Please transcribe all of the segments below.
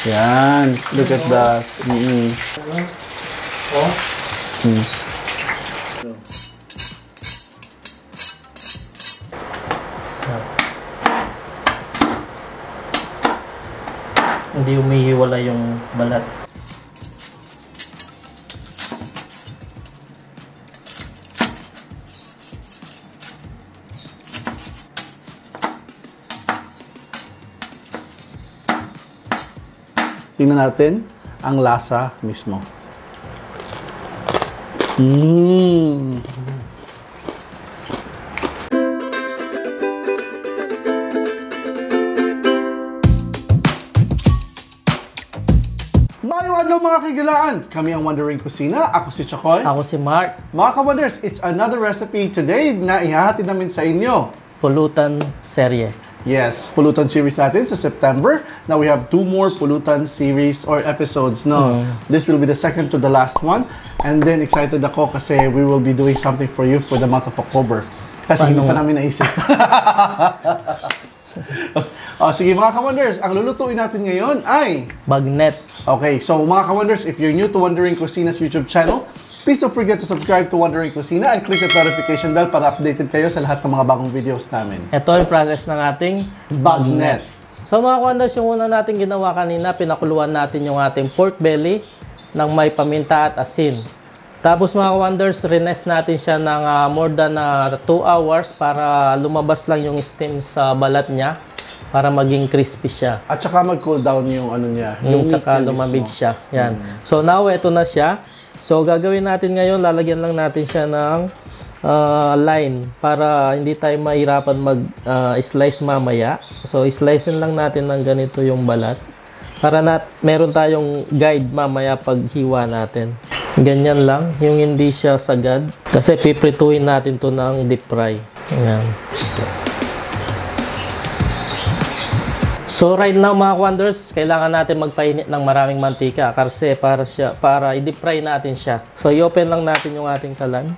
Yan. Look at that. Hindi umihiwala yung balat. Tingnan natin ang lasa mismo. Hello mga kaigalaan! Kami ang Wondering Kusina. Ako si Chakoy. Ako si Mark. Mga ka-Wonders, it's another recipe today na ihahatid namin sa inyo. Pulutan serye. Yes, Pulutan series natin sa September. Now we have 2 more Pulutan series or episodes. No, this will be the second to the last one. And then excited ako kasi we will be doing something for you for the month of October. Kasi hindi pa namin naisip. Sige mga ka-Wonders, ang lulutuin natin ngayon ay Bagnet. Okay, so mga ka-Wonders, if you're new to Wondering Kusina's YouTube channel, please don't forget to subscribe to Wondering Kusina and click the notification bell para updated kayo sa lahat ng mga bagong videos namin. Ito yung process ng ating Bagnet. So mga ka-Wonders, yung una natin ginawa kanina, pinakuluan natin yung ating pork belly ng may paminta at asin. Tapos mga ka-Wonders, rest natin siya ng more than 2 hours para lumabas lang yung steam sa balat niya para maging crispy siya. At saka mag-cool down yung ano niya. Yung saka lumamig siya. Yan. So now, ito na siya. So gagawin natin ngayon, lalagyan lang natin siya ng line para hindi tayo mahirapan mag-slice mamaya. So slicein lang natin ng ganito yung balat para meron tayong guide mamaya pag hiwa natin. Ganyan lang, yung hindi siya sagad. Kasi piprituhin natin to ng deep fry. Ayan. So right now mga Wonders, kailangan natin magpainit ng maraming mantika kasi para i-deep fry natin siya. So i-open lang natin yung ating kalan.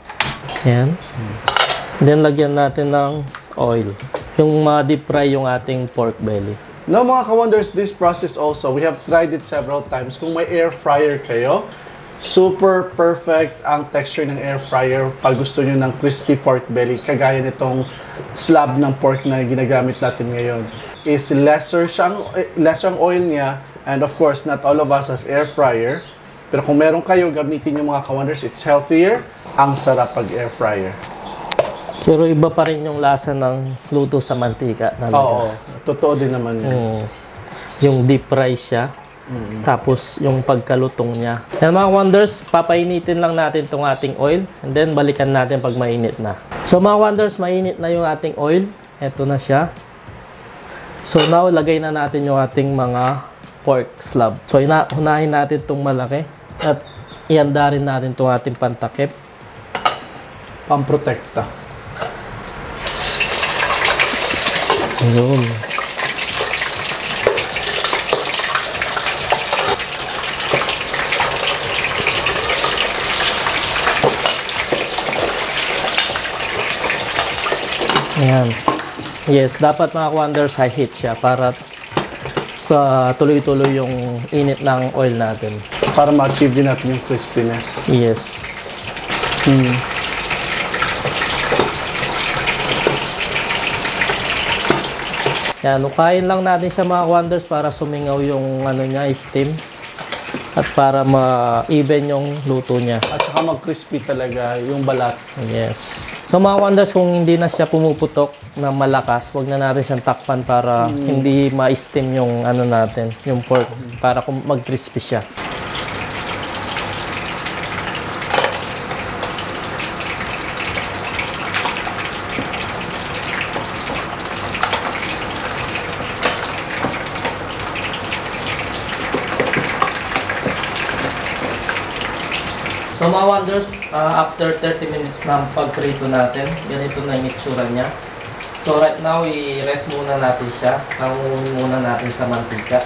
Ayan. Then lagyan natin ng oil. Yung deep fry yung ating pork belly. Now mga ka-Wonders, this process also, we have tried it several times. Kung may air fryer kayo, super perfect ang texture ng air fryer pag gusto nyo ng crispy pork belly, kagaya nitong slab ng pork na ginagamit natin ngayon. Is lesser ang oil niya, and of course, not all of us has air fryer. Pero kung meron kayo, gamitin yung mga ka-Wonders, it's healthier, ang sarap pag air fryer. Pero iba pa rin yung lasa ng luto sa mantika. Oo, totoo din naman yun. Yung deep fry siya. Tapos yung pagkalutong niya. Yan mga Wonders, papainitin lang natin itong ating oil and then balikan natin pag mainit na. So mga Wonders, mainit na yung ating oil. Ito na siya. So now, lagay na natin yung ating mga pork slab. So unahin natin itong malaki at ihanda rin natin itong ating pantakip. Pamprotekta. Ayun. Ayan. Yes, dapat mga Wonders high heat siya para sa tuloy-tuloy yung init ng oil natin. Para ma-achieve din natin yung crispiness. Yes. Yan, ukayin lang natin siya mga Wonders para sumingaw yung ano niya, steam. At para ma-even yung luto niya. At saka mag-crispy talaga yung balat. Yes. So mga Wonders, kung hindi na siya pumuputok na malakas, wag na natin siyang takpan para hindi ma-steam yung ano natin, yung pork, para mag-crispy siya. So mga Wonders, after 30 minutes na pagprito natin, ganito na yung itsura niya. So right now, i-rest muna natin siya. Hangunin muna natin sa mantika.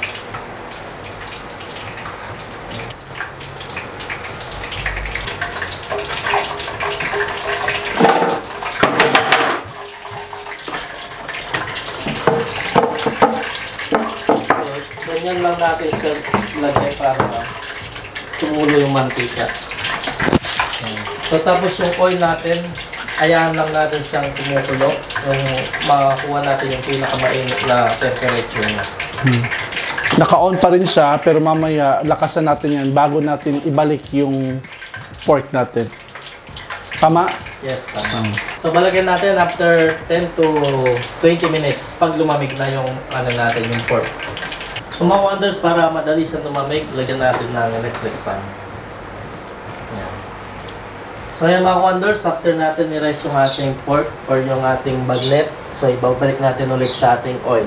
So, ganyan lang natin siya lagay para tumulo yung mantika. So tapos yung oil natin, ayahan lang natin siyang tumutulo yung makakuha natin yung pinakamainit na temperature niya. Naka-on pa rin siya, pero mamaya lakasan natin yan bago natin ibalik yung pork natin. Tama? Yes, tama. So balagyan natin after 10 to 20 minutes pag lumamig na yung ano natin, yung pork. So mga wonders, para madali siya lumamig, lagyan natin ng electric pan. Yan. So yan mga wonders, after natin i-rice yung ating pork or yung ating bagnet, so ibabalik natin ulit sa ating oil.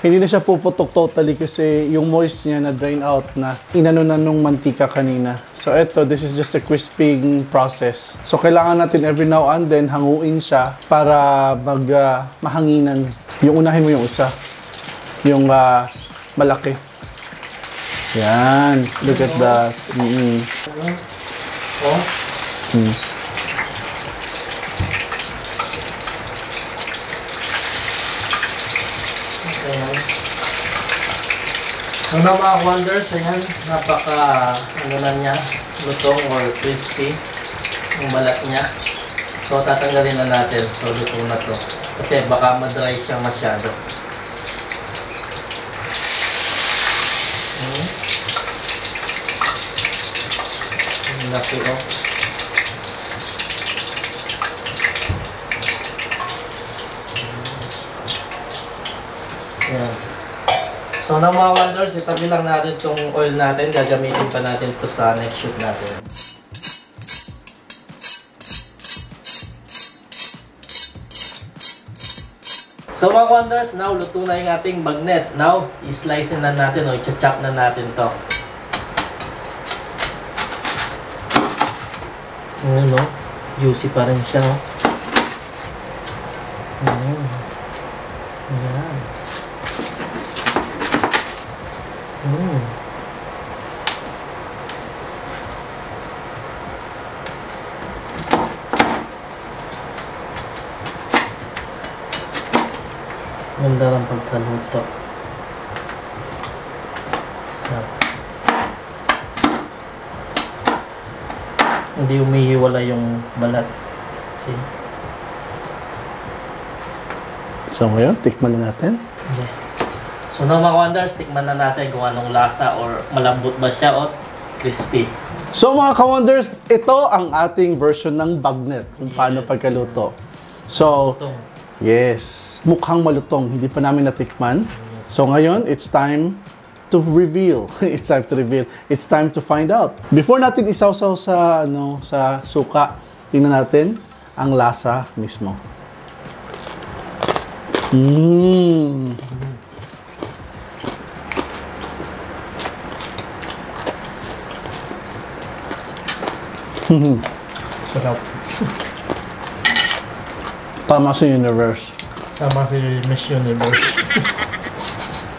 Hindi na siya puputok totally kasi yung moist niya na drain out na inano na nung mantika kanina. So eto, this is just a crisping process. So kailangan natin every now and then hanguin siya para mahanginan. Yung unahin mo yung isa. Yung malaki. Yan. Look at that. So now mga wonders, ayan, napaka ano na niya, lutong or crispy yung balat niya. So tatanggalin na natin. So luto na to. Kasi baka ma-dry siya masyado. Ang laki oh. Ayan. So na mga wonders, itabi lang natin itong oil natin. Gagamitin pa natin ito sa next shoot natin. So mga wonders, now luto na yung ating bagnet. Now, i-slice na natin o i-chop na natin to. Ayan o, juicy pa rin siya o. Ayan. Ganda ng pagkaluto. Hindi umihiwala yung balat. See? So ngayon, tikman na natin. Okay. So now mga wonders, tikman na natin kung anong lasa or malambot ba siya o crispy. So mga ka-wonders, ito ang ating version ng bagnet kung paano pagkaluto. So, yes, mukhang malutong, hindi pa namin natikman. So ngayon, it's time to reveal. It's time to reveal. It's time to find out. Before natin isawsaw sa sa suka, tingnan natin ang lasa mismo. Sarap. Tama si Universe. Tama si Miss Universe.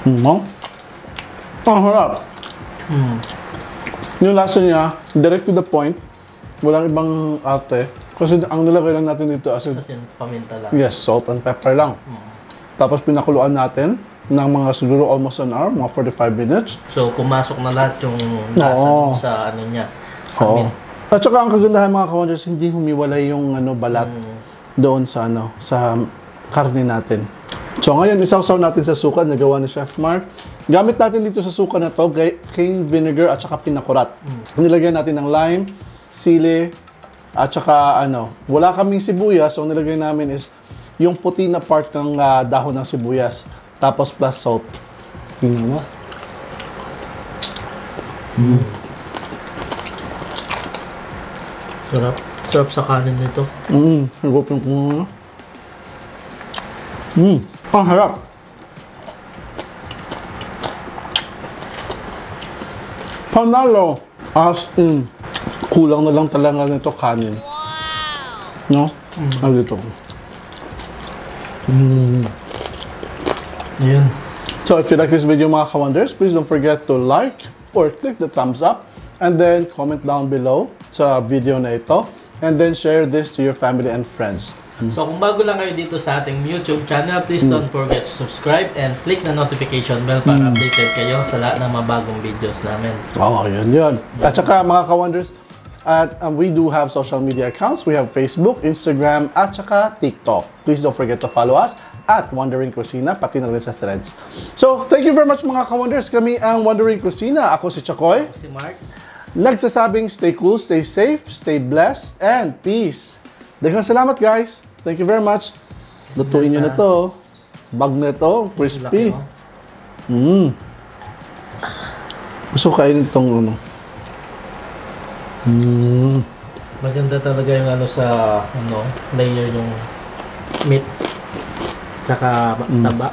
No? Ang harap. Yung lasa niya, direct to the point. Walang ibang arte. Kasi ang nilagay lang natin dito as Kasi paminta lang. yes, salt and pepper lang. Tapos pinakuluan natin ng mga siguro almost an hour, mga 45 minutes. So pumasok na lahat yung lasa Oo. sa ano niya. Sa Oo. mint. At saka ang kagandahan mga ka-wonders, hindi humiwalay yung balat doon sa sa karne natin. So ngayon, isawsaw natin sa suka na gawa ni Chef Mark. Gamit natin dito sa suka na to, cane vinegar at saka pinakurat. Nilagyan natin ng lime, sili, at saka wala kaming sibuyas, so nilagay namin is yung puti na part ng dahon ng sibuyas. Tapos plus salt. Tingnan mo. Sarap. Sarap sa kanin nito. Harap yung kung ang harap. Panalo. As in, kulang na lang talaga nito kanin. No? Ano dito? Yun. So if you like this video mga ka-wonders, please don't forget to like or click the thumbs up and then comment down below sa video na ito and then share this to your family and friends. So kung bago lang kayo dito sa ating YouTube channel, please don't forget to subscribe and click the notification bell para updated kayo sa lahat ng mga bagong videos namin. Oo, yun. At saka mga ka-wonders, we do have social media accounts. We have Facebook, Instagram, at saka TikTok. Please don't forget to follow us at Wondering Kusina, pati na rin sa Threads. So, thank you very much mga ka-wonders. Kami ang Wondering Kusina. Ako si Chakoy. Si Mark. Nagsasabing stay cool, stay safe, stay blessed, and peace. Daghang salamat guys. Thank you very much. Lutuin nyo na to. Bag na to. Crispy. Gusto ko kainin itong ano. Maganda talaga yung ano sa layer yung meat tsaka taba.